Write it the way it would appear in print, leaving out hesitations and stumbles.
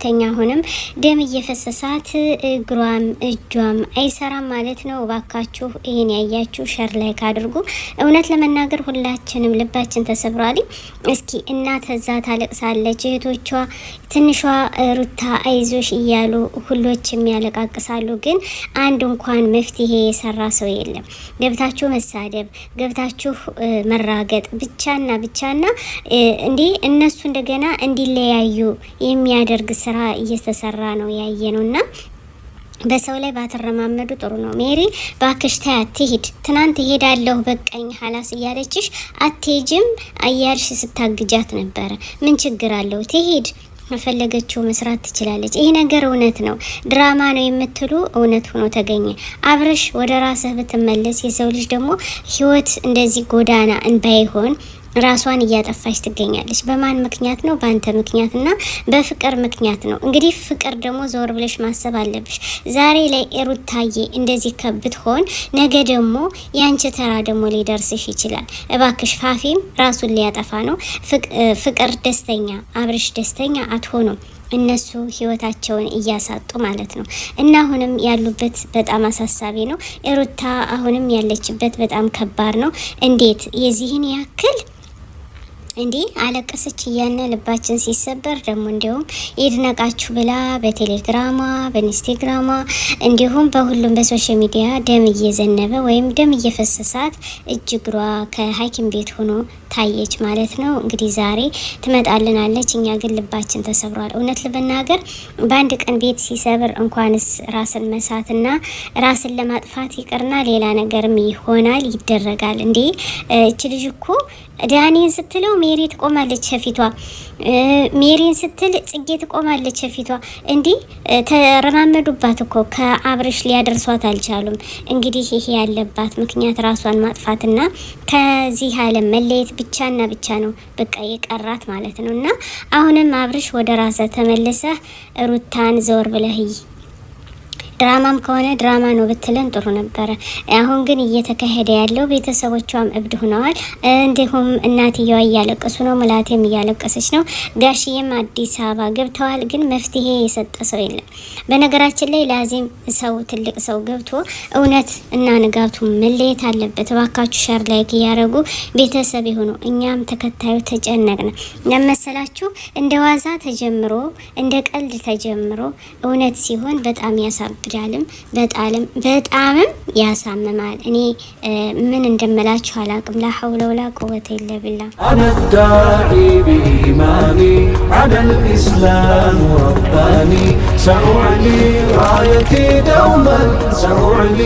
ከኛ ሆነም ደም እየፈሰሳት እግሯም እጇም አይሰራም ማለት ነው። ባካችሁ ይሄን ያያችሁ ሸር ላይ አድርጉ። እውነት ለመናገር ሁላችንም ልባችን ተሰብሯል። እስኪ እናት እዛ ታለቅሳለች፣ እህቶቿ ትንሿ ሩታ አይዞሽ እያሉ ሁሎችም ያለቃቅሳሉ። ግን አንድ እንኳን መፍትሄ የሰራ ሰው የለም። ገብታችሁ መሳደብ፣ ገብታችሁ መራገጥ ብቻና እንዴ እነሱ እንደገና እንዲለያዩ የሚያደርግ ስራ እየተሰራ ነው ያየነውና በሰው ላይ ባተረማመዱ ጥሩ ነው። ሜሪ ባክሽ ታይ አትሂድ፣ ትናንት ሄዳለሁ በቀኝ ሐላስ እያለችሽ አትሄጂም አያልሽ ስታግጃት ነበረ። ምን ችግር አለው? ትሂድ፣ መፈለገችው መስራት ትችላለች። ይሄ ነገር እውነት ነው፣ ድራማ ነው የምትሉ እውነት ሆኖ ተገኘ። አብረሽ ወደ ራስህ ብትመለስ፣ የሰው ልጅ ደግሞ ህይወት እንደዚህ ጎዳና ባይሆን ራሷን እያጠፋች ትገኛለች። በማን ምክንያት ነው? በአንተ ምክንያትና በፍቅር ምክንያት ነው። እንግዲህ ፍቅር ደግሞ ዘወር ብለሽ ማሰብ አለብሽ። ዛሬ ላይ ሩታዬ እንደዚህ ከብትሆን ነገ ደግሞ ያንቺ ተራ ደግሞ ሊደርስሽ ይችላል። እባክሽ ፋፊም ራሱን ሊያጠፋ ነው። ፍቅር ደስተኛ፣ አብርሽ ደስተኛ አትሆኑም። እነሱ ህይወታቸውን እያሳጡ ማለት ነው። እና አሁንም ያሉበት በጣም አሳሳቢ ነው። ሩታ አሁንም ያለችበት በጣም ከባድ ነው። እንዴት የዚህን ያክል እንዴ አለቀሰች እያነ ልባችን ሲሰበር ደግሞ እንዲሁም ይድነቃችሁ ብላ በቴሌግራማ በኢንስታግራማ እንዲሁም በሁሉም በሶሻል ሚዲያ ደም እየዘነበ ወይም ደም እየፈሰሳት እጅግሯ ከሐኪም ቤት ሆኖ ታየች ማለት ነው። እንግዲህ ዛሬ ትመጣልናለች። እኛ ግን ልባችን ተሰብሯል። እውነት ለመናገር በአንድ ቀን ቤት ሲሰብር እንኳንስ ራስን መሳትና ራስን ለማጥፋት ይቅርና ሌላ ነገርም ይሆናል ይደረጋል። እንዴ እቺ ልጅ እኮ ዳኒን ስትለው ሜሪ ትቆማለች ፊቷ፣ ሜሪን ስትል ጽጌ ትቆማለች ፊቷ። እንዲህ ተረማመዱባት እኮ ከአብርሽ ሊያደርሷት አልቻሉም። እንግዲህ ይሄ ያለባት ምክንያት ራሷን ማጥፋትና ከዚህ ዓለም መለየት ብቻና ብቻ ነው በቃ የቀራት ማለት ነው። እና አሁንም አብርሽ ወደ ራስህ ተመልሰህ ሩታን ዘወር ብለህ ድራማም ከሆነ ድራማ ነው ብትለን ጥሩ ነበረ። አሁን ግን እየተካሄደ ያለው ቤተሰቦቿም እብድ ሆነዋል። እንዲሁም እናትየዋ እያለቀሱ ነው፣ ምላቴም እያለቀሰች ነው። ጋሽዬም አዲስ አበባ ገብተዋል። ግን መፍትሄ የሰጠ ሰው የለም። በነገራችን ላይ ላዚም ሰው ትልቅ ሰው ገብቶ እውነት እና ንጋቱ መለየት አለበት። እባካችሁ ሸር ላይክ እያደረጉ ቤተሰብ የሆኑ እኛም ተከታዩ ተጨነቅን ለመሰላችሁ። እንደ ዋዛ ተጀምሮ እንደ ቀልድ ተጀምሮ እውነት ሲሆን በጣም ያሳብ በጣምም ያሳምማል። እኔ ምን እንደምላችሁ አላቅም። ላ ሐውለ ወላ ቁወተ ኢላ ቢላህ አነ ዳዒ ቢኢማኒ ዐለ ልኢስላም ረባኒ ሰኡዕሊ ራየቲ ደውመን ሰኡዕሊ